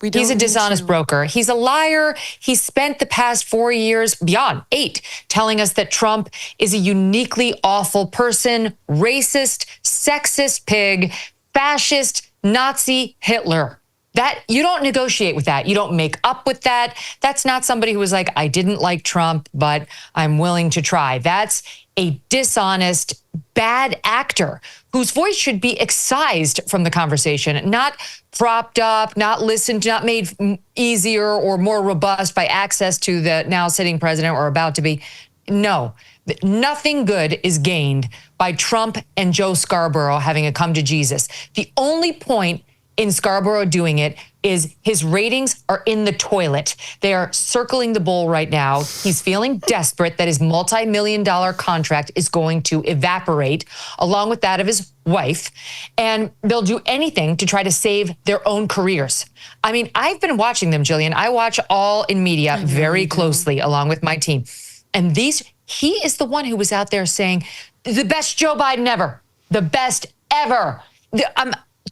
He's a dishonest broker. He's a liar. He spent the past 4 years, beyond 8, telling us that Trump is a uniquely awful person, racist, sexist pig, fascist, Nazi, Hitler. That you don't negotiate with that. You don't make up with that. That's not somebody who was like, I didn't like Trump, but I'm willing to try. That's a dishonest, bad actor whose voice should be excised from the conversation, not propped up, not listened to, not made easier or more robust by access to the now sitting president or about to be. No, nothing good is gained by Trump and Joe Scarborough having a come to Jesus. The only point in Scarborough doing it is his ratings are in the toilet. They are circling the bowl right now. He's feeling desperate that his multi-million-dollar contract is going to evaporate along with that of his wife. And they'll do anything to try to save their own careers. I mean, I've been watching them, Jillian. I watch All in Media very closely along with my team. And he is the one who was out there saying, the best Joe Biden ever, the best ever.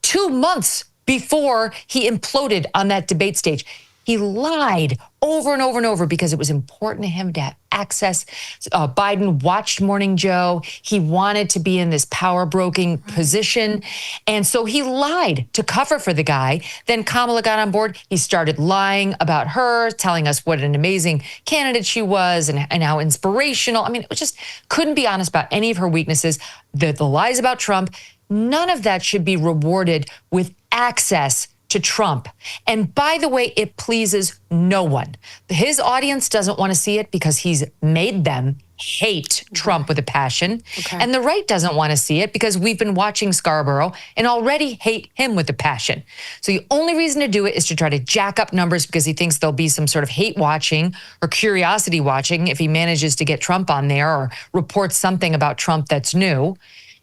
2 months before he imploded on that debate stage. He lied over and over and over because it was important to him to have access. Biden watched Morning Joe. He wanted to be in this power broking position. And so he lied to cover for the guy. Then Kamala got on board. He started lying about her, telling us what an amazing candidate she was and how inspirational. I mean, it just couldn't be honest about any of her weaknesses. The lies about Trump, none of that should be rewarded with access to Trump. And by the way, it pleases no one. His audience doesn't want to see it because he's made them hate Trump with a passion. And the right doesn't want to see it because we've been watching Scarborough and already hate him with a passion. So the only reason to do it is to try to jack up numbers because he thinks there'll be some sort of hate watching or curiosity watching if he manages to get Trump on there or reports something about Trump that's new.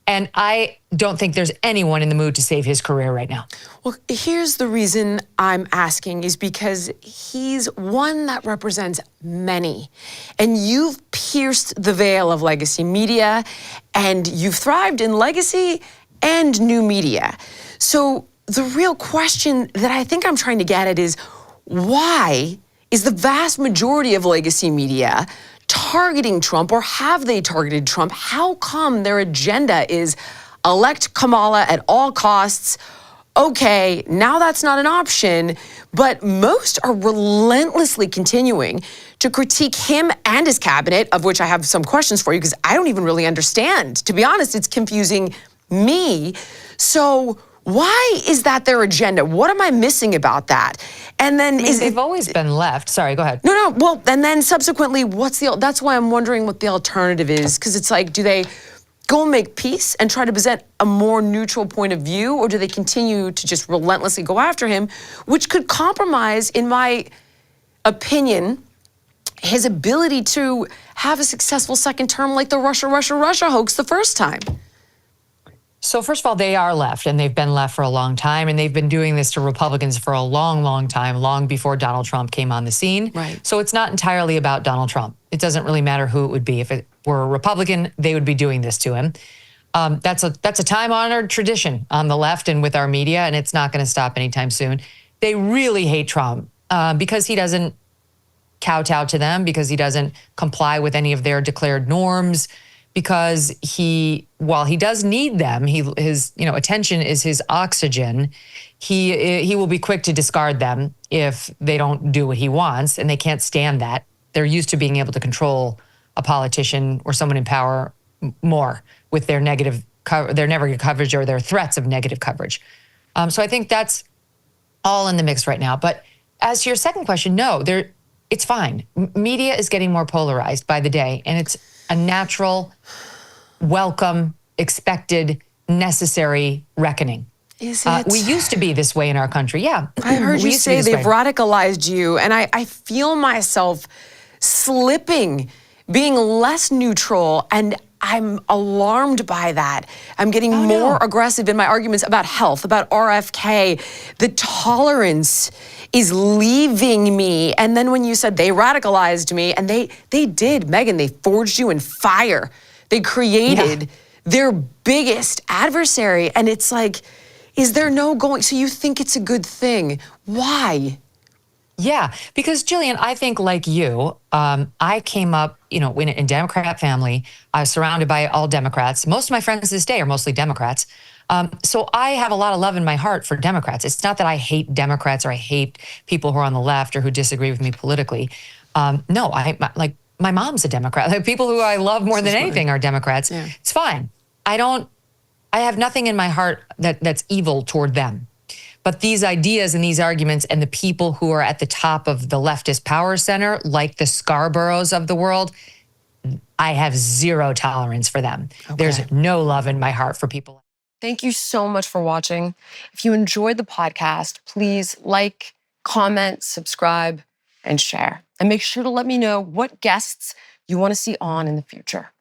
And I don't think there's anyone in the mood to save his career right now. Well, here's the reason I'm asking is because he's one that represents many. And you've pierced the veil of legacy media, and you've thrived in legacy and new media. So the real question that I think I'm trying to get at is, why is the vast majority of legacy media targeting Trump, or have they targeted Trump? How come their agenda is elect Kamala at all costs? Okay, now that's not an option, but most are relentlessly continuing to critique him and his cabinet, of which I have some questions for you because I don't even really understand. To be honest, it's confusing me. So why is that their agenda? What am I missing about that? And then they've always been left. Sorry, go ahead. No. Well, and then subsequently, that's why I'm wondering what the alternative is. Because it's like, do they go and make peace and try to present a more neutral point of view? Or do they continue to just relentlessly go after him, which could compromise, in my opinion, his ability to have a successful second term like the Russia hoax the first time? So first of all, they are left, and they've been left for a long time, and they've been doing this to Republicans for a long, long time, long before Donald Trump came on the scene. Right. So it's not entirely about Donald Trump. It doesn't really matter who it would be. If it were a Republican, they would be doing this to him. That's a time-honored tradition on the left and with our media, and it's not going to stop anytime soon. They really hate Trump because he doesn't kowtow to them, because he doesn't comply with any of their declared norms, because while he does need them, his attention is his oxygen. He will be quick to discard them if they don't do what he wants, and they can't stand that. They're used to being able to control a politician or someone in power more with their negative coverage or their threats of negative coverage. So I think that's all in the mix right now. But as to your second question, no, it's fine. Media is getting more polarized by the day, and it's a natural, welcome, expected, necessary reckoning. Is it? We used to be this way in our country. Yeah. I heard you say they've radicalized you, and I feel myself slipping, being less neutral, and I'm alarmed by that. I'm getting more aggressive in my arguments about health, about RFK. The tolerance is leaving me. And then when you said they radicalized me, and they did, Megyn, they forged you in fire. They created their biggest adversary. And it's like, Is there no going? So you think it's a good thing? Why? Yeah, because Jillian, I think like you, I came up, in a Democrat family. I was surrounded by all Democrats. Most of my friends to this day are mostly Democrats. So I have a lot of love in my heart for Democrats. It's not that I hate Democrats or I hate people who are on the left or who disagree with me politically. No, my mom's a Democrat. Like, people who I love more than anything are Democrats. Yeah. It's fine. I have nothing in my heart that's evil toward them. But these ideas and these arguments and the people who are at the top of the leftist power center, like the Scarboroughs of the world, I have zero tolerance for them. Okay. There's no love in my heart for people. Thank you so much for watching. If you enjoyed the podcast, please like, comment, subscribe, and share. And make sure to let me know what guests you want to see on in the future.